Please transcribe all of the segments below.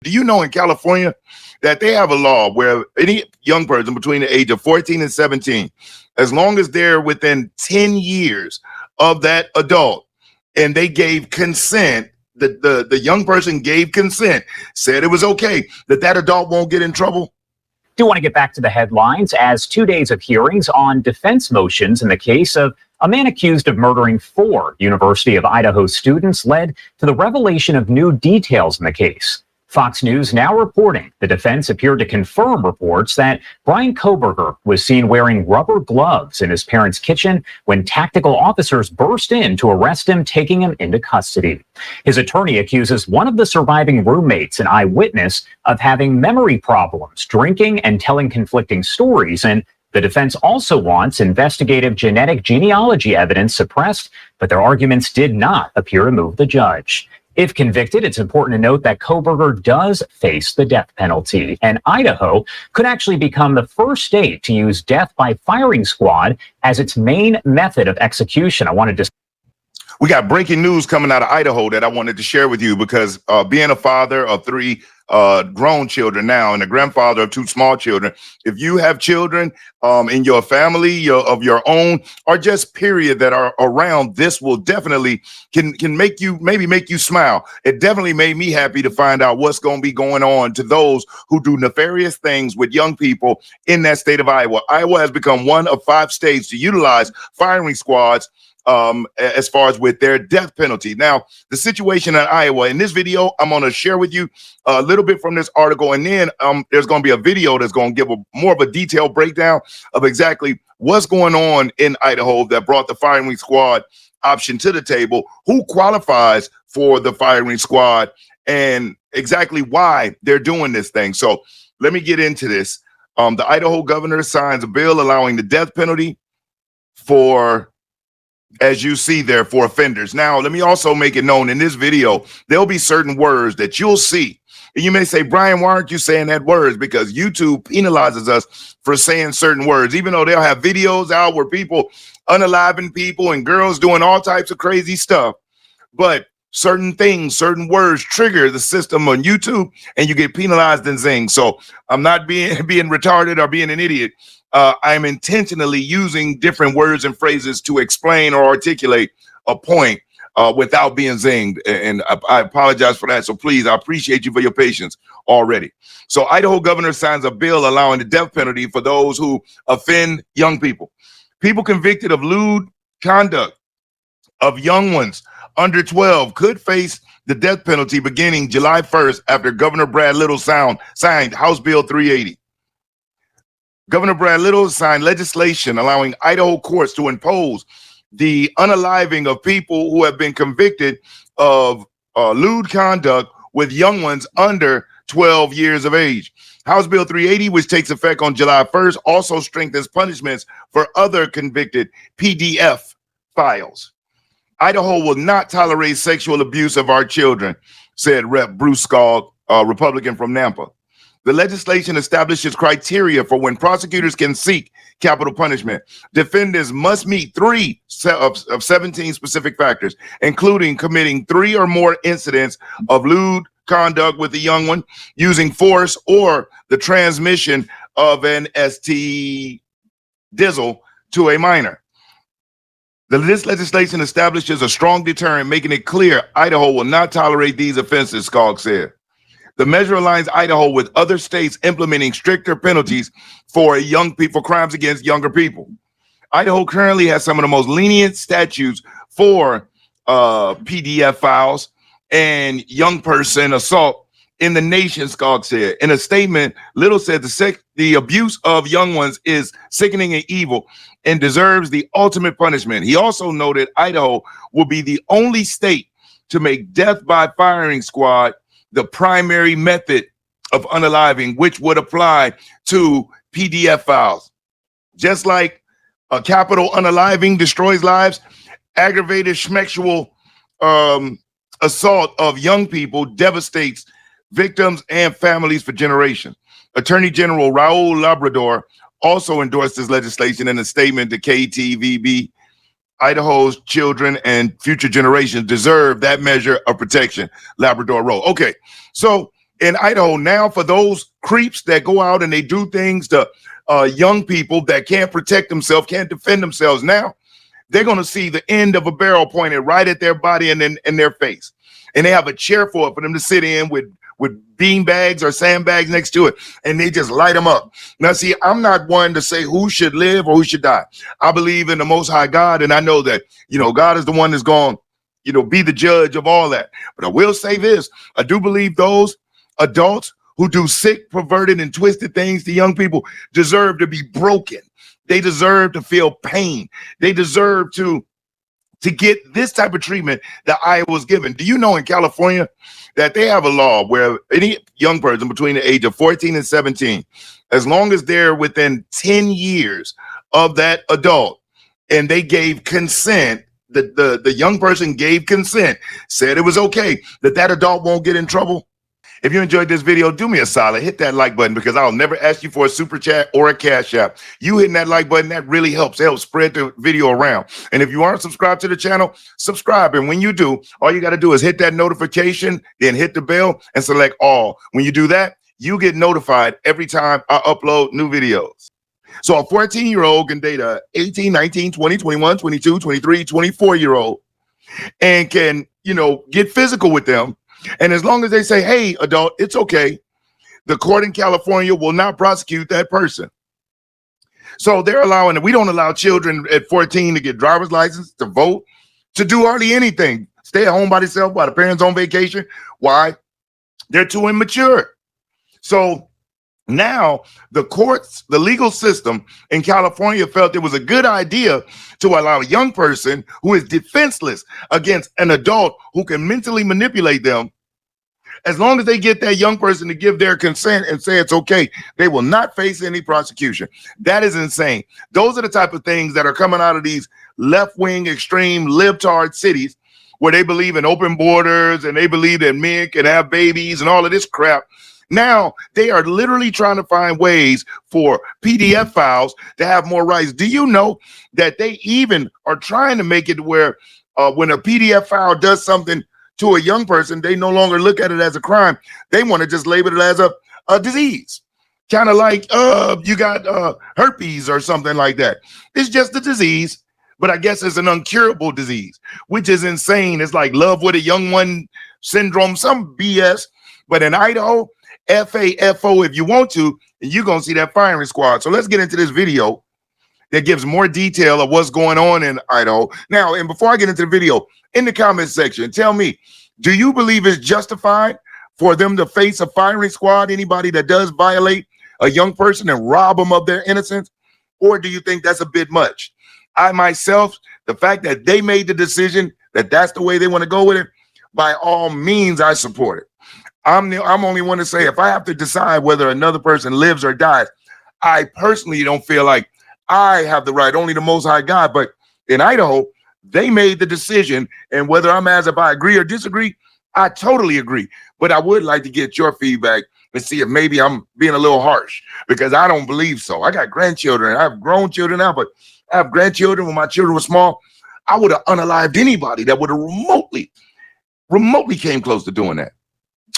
Do you know in California that they have a law where any young person between the age of 14 and 17, as long as they're within 10 years of that adult and they gave consent, the young person gave consent, said it was okay, that adult won't get in trouble? Do want to get back to the headlines as 2 days of hearings on defense motions in the case of a man accused of murdering 4 University of Idaho students led to the revelation of new details in the case. Fox News now reporting the defense appeared to confirm reports that Brian Koberger was seen wearing rubber gloves in his parents' kitchen when tactical officers burst in to arrest him, taking him into custody. His attorney accuses one of the surviving roommates, an eyewitness, of having memory problems, drinking, and telling conflicting stories. And the defense also wants investigative genetic genealogy evidence suppressed, but their arguments did not appear to move the judge. If convicted, it's important to note that Koberger does face the death penalty, and Idaho could actually become the first state to use death by firing squad as its main method of execution. We got breaking news coming out of Idaho that I wanted to share with you because being a father of 3 grown children now and a grandfather of 2 small children, if you have children in your family of your own or just period that are around, this will definitely can make you smile. It definitely made me happy to find out what's going to be going on to those who do nefarious things with young people in that state of Iowa. Iowa has become one of 5 states to utilize firing squads as far as with their death penalty. Now, the situation in Iowa, in this video, I'm going to share with you a little bit from this article, and then there's going to be a video that's going to give more of a detailed breakdown of exactly what's going on in Idaho that brought the firing squad option to the table, who qualifies for the firing squad, and exactly why they're doing this thing. So let me get into this. The Idaho governor signs a bill allowing the death penalty for, as you see there, for offenders. Now, let me also make it known in this video, there'll be certain words that you'll see. And you may say, Brian, why aren't you saying that words? Because YouTube penalizes us for saying certain words, even though they'll have videos out where people unaliving people and girls doing all types of crazy stuff. But certain things, certain words trigger the system on YouTube and you get penalized and zinged. So I'm not being retarded or being an idiot. I'm intentionally using different words and phrases to explain or articulate a point without being zinged. And I apologize for that. So please, I appreciate you for your patience already. So Idaho governor signs a bill allowing the death penalty for those who offend young people. People convicted of lewd conduct of young ones under 12 could face the death penalty beginning July 1st after Governor Brad Little signed House Bill 380. Governor Brad Little signed legislation allowing Idaho courts to impose the unaliving of people who have been convicted of lewd conduct with young ones under 12 years of age. House Bill 380, which takes effect on July 1st, also strengthens punishments for other convicted PDF files. Idaho will not tolerate sexual abuse of our children, said Rep. Bruce Skog, Republican from Nampa. The legislation establishes criteria for when prosecutors can seek capital punishment. Defendants must meet 3 of 17 specific factors, including committing 3 or more incidents of lewd conduct with a young one, using force, or the transmission of an ST dizzle to a minor. This legislation establishes a strong deterrent, making it clear Idaho will not tolerate these offenses, Skog said. The measure aligns Idaho with other states implementing stricter penalties for crimes against younger people. Idaho currently has some of the most lenient statutes for PDF files and young person assault in the nation, Skog said. In a statement, Little said the abuse of young ones is sickening and evil and deserves the ultimate punishment. He also noted Idaho will be the only state to make death by firing squad the primary method of unaliving, which would apply to PDF files. Just like a capital unaliving destroys lives, aggravated sexual assault of young people devastates victims and families for generations. Attorney General Raul Labrador also endorsed this legislation in a statement to KTVB. Idaho's children and future generations deserve that measure of protection, Labrador wrote. Okay, so in Idaho now, for those creeps that go out and they do things to young people that can't protect themselves, can't defend themselves, now they're going to see the end of a barrel pointed right at their body and in their face. And they have a chair for them to sit in with bean bags or sandbags next to it, and they just light them up. Now, see, I'm not one to say who should live or who should die. I believe in the Most High God, and I know that, God is the one that's going, be the judge of all that. But I will say this. I do believe those adults who do sick, perverted, and twisted things to young people deserve to be broken. They deserve to feel pain. They deserve to get this type of treatment that I was given. Do you know in California that they have a law where any young person between the age of 14 and 17, as long as they're within 10 years of that adult and they gave consent, the young person gave consent, said it was okay, that adult won't get in trouble? If you enjoyed this video, do me a solid, hit that like button, because I'll never ask you for a super chat or a cash app. You hitting that like button, that really helps. It helps spread the video around. And if you aren't subscribed to the channel, subscribe. And when you do, all you got to do is hit that notification, then hit the bell and select all. When you do that, you get notified every time I upload new videos. So a 14-year-old can date a 18, 19, 20, 21, 22, 23, 24-year-old and can, get physical with them. And as long as they say, hey, adult, it's okay, the court in California will not prosecute that person. So they're allowing it. We don't allow children at 14 to get driver's license, to vote, to do hardly anything. Stay at home by themselves while the parents on vacation. Why? They're too immature. So now the courts, the legal system in California felt it was a good idea to allow a young person who is defenseless against an adult who can mentally manipulate them. As long as they get that young person to give their consent and say it's okay, they will not face any prosecution. That is insane. Those are the type of things that are coming out of these left-wing, extreme, libtard cities where they believe in open borders and they believe that men can have babies and all of this crap. Now they are literally trying to find ways for PDF files to have more rights. Do you know that they even are trying to make it where when a PDF file does something to a young person, they no longer look at it as a crime. They want to just label it as a disease, kind of like you got herpes or something like that. It's just a disease, but I guess it's an uncurable disease, which is insane. It's like love with a young one syndrome, some BS. But in Idaho, FAFO, if you want to, and you're going to see that firing squad. So let's get into this video that gives more detail of what's going on in Idaho. Now, and before I get into the video, in the comment section, tell me, do you believe it's justified for them to face a firing squad, anybody that does violate a young person and rob them of their innocence? Or do you think that's a bit much? I myself, the fact that they made the decision that that's the way they want to go with it, by all means, I support it. I'm only one to say, if I have to decide whether another person lives or dies, I personally don't feel like I have the right, only the Most High God. But in Idaho, they made the decision, and whether I'm as if I agree or disagree, I totally agree. But I would like to get your feedback and see if maybe I'm being a little harsh, because I don't believe so. I got grandchildren. I have grown children now, but I have grandchildren. When my children were small, I would have unalived anybody that would have remotely came close to doing that.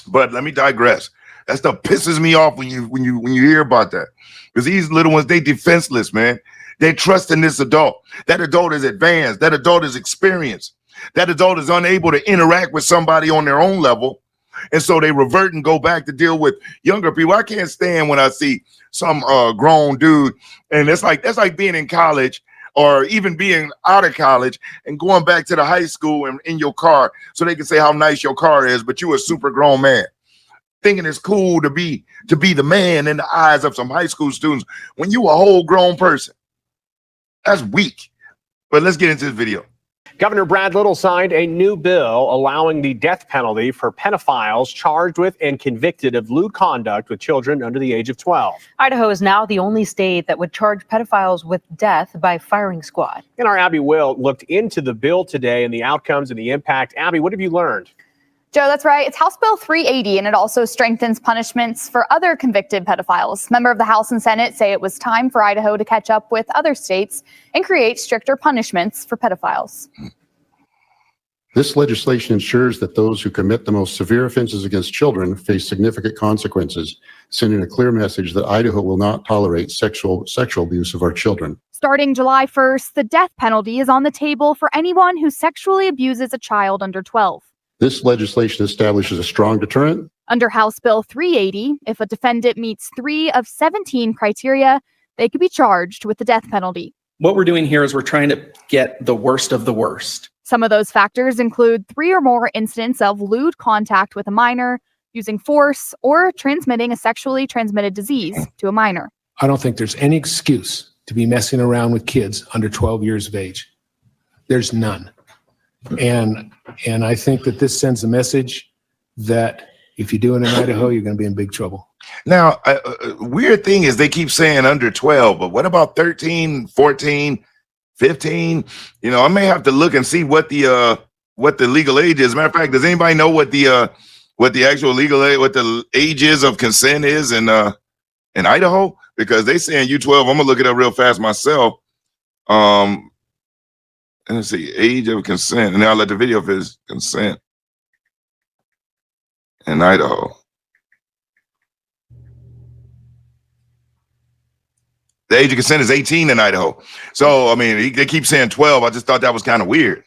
But let me digress. That stuff pisses me off when you hear about that, because these little ones, they defenseless, man. They trust in this adult. That adult is advanced. That adult is experienced. That adult is unable to interact with somebody on their own level. And so they revert and go back to deal with younger people. I can't stand when I see some grown dude, and that's like being in college or even being out of college and going back to the high school and in your car so they can say how nice your car is, but you a super grown man, thinking it's cool to be the man in the eyes of some high school students when you a whole grown person. That's weak. But let's get into this video. Governor Brad Little signed a new bill allowing the death penalty for pedophiles charged with and convicted of lewd conduct with children under the age of 12. Idaho is now the only state that would charge pedophiles with death by firing squad. And our Abby Will looked into the bill today and the outcomes and the impact. Abby, what have you learned? Joe, that's right. It's House Bill 380, and it also strengthens punishments for other convicted pedophiles. Members of the House and Senate say it was time for Idaho to catch up with other states and create stricter punishments for pedophiles. This legislation ensures that those who commit the most severe offenses against children face significant consequences, sending a clear message that Idaho will not tolerate sexual abuse of our children. Starting July 1st, the death penalty is on the table for anyone who sexually abuses a child under 12. This legislation establishes a strong deterrent. Under House Bill 380, if a defendant meets 3 of 17 criteria, they could be charged with the death penalty. What we're doing here is we're trying to get the worst of the worst. Some of those factors include 3 or more incidents of lewd contact with a minor, using force, or transmitting a sexually transmitted disease to a minor. I don't think there's any excuse to be messing around with kids under 12 years of age. There's none. And I think that this sends a message that if you do it in Idaho, you're going to be in big trouble. Now, weird thing is they keep saying under 12, but what about 13, 14, 15? You know, I may have to look and see what the legal age is. Matter of fact, does anybody know what the actual legal age, what the age is of consent is in Idaho? Because they saying U12. I'm gonna look it up real fast myself. Let's see, age of consent, and then I'll let the video of his consent in Idaho. The age of consent is 18 in Idaho. So, I mean, they keep saying 12. I just thought that was kind of weird.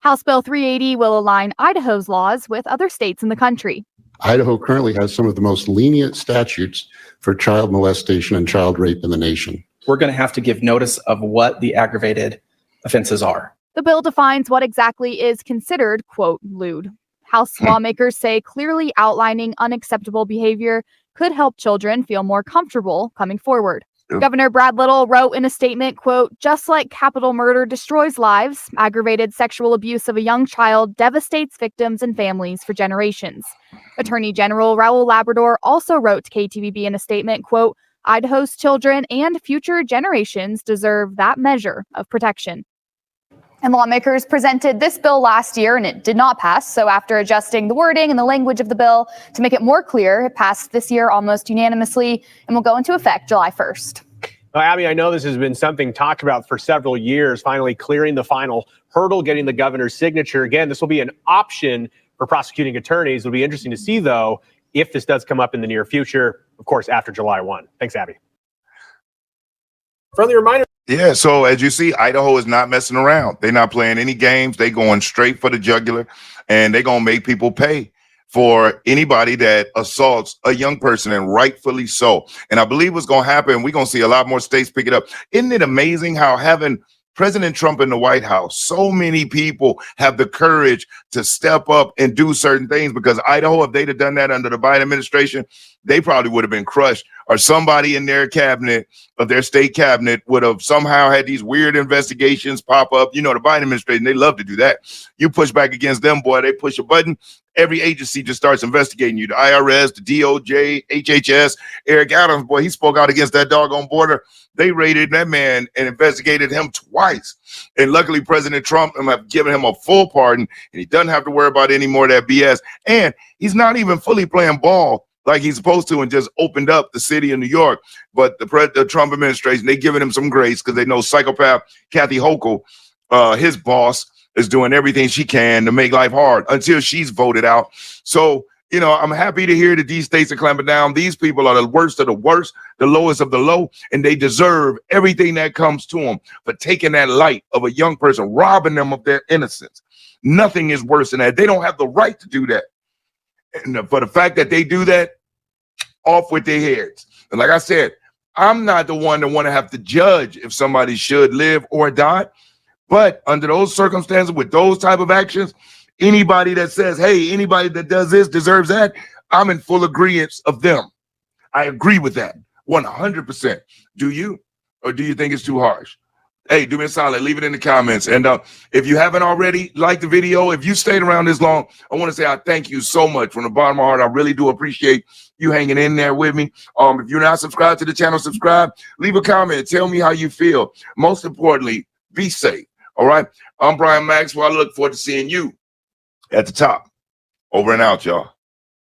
House Bill 380 will align Idaho's laws with other states in the country. Idaho currently has some of the most lenient statutes for child molestation and child rape in the nation. We're going to have to give notice of what the aggravated offenses are. The bill defines what exactly is considered, quote, lewd. House lawmakers say clearly outlining unacceptable behavior could help children feel more comfortable coming forward. Yep. Governor Brad Little wrote in a statement, quote, just like capital murder destroys lives, aggravated sexual abuse of a young child devastates victims and families for generations. Attorney General Raul Labrador also wrote to KTVB in a statement, quote, Idaho's children and future generations deserve that measure of protection. And lawmakers presented this bill last year and it did not pass. So after adjusting the wording and the language of the bill to make it more clear, it passed this year almost unanimously and will go into effect July 1st. Well, Abby, I know this has been something talked about for several years, finally clearing the final hurdle, getting the governor's signature. Again, this will be an option for prosecuting attorneys. It'll be interesting to see, though, if this does come up in the near future, of course, after July 1. Thanks, Abby. Friendly reminder. Yeah, so as you see, Idaho is not messing around. They're not playing any games. They're going straight for the jugular, and they're going to make people pay for anybody that assaults a young person, and rightfully so. And I believe what's going to happen, we're going to see a lot more states pick it up. Isn't it amazing how having President Trump in the White House, so many people have the courage to step up and do certain things? Because Idaho, if they'd have done that under the Biden administration, they probably would have been crushed, or somebody in their cabinet, of their state cabinet, would have somehow had these weird investigations pop up. You know, the Biden administration, they love to do that. You push back against them, boy, they push a button. Every agency just starts investigating you. The IRS, the DOJ, HHS, Eric Adams, boy, he spoke out against that doggone border. They raided that man and investigated him twice. And luckily, President Trump have given him a full pardon, and he doesn't have to worry about any more of that BS. And he's not even fully playing ball like he's supposed to, and just opened up the city of New York. But the Trump administration, they giving him some grace because they know psychopath Kathy Hochul, his boss, is doing everything she can to make life hard until she's voted out. So, you know, I'm happy to hear that these states are clamping down. These people are the worst of the worst, the lowest of the low, and they deserve everything that comes to them for taking that life of a young person, robbing them of their innocence. Nothing is worse than that. They don't have the right to do that. And for the fact that they do that, off with their heads. And like I said, I'm not the one that want to have to judge if somebody should live or die. But under those circumstances, with those type of actions, anybody that says, hey, anybody that does this deserves that, I'm in full agreement of them. I agree with that 100%. Do you? Or do you think it's too harsh? Hey, do me a solid, leave it in the comments. And if you haven't already liked the video, if you stayed around this long, I want to say I thank you so much from the bottom of my heart. I really do appreciate you hanging in there with me. If you're not subscribed to the channel, subscribe, leave a comment, tell me how you feel. Most importantly, be safe. All right. I'm Brian Maxwell. I look forward to seeing you at the top. Over and out, y'all.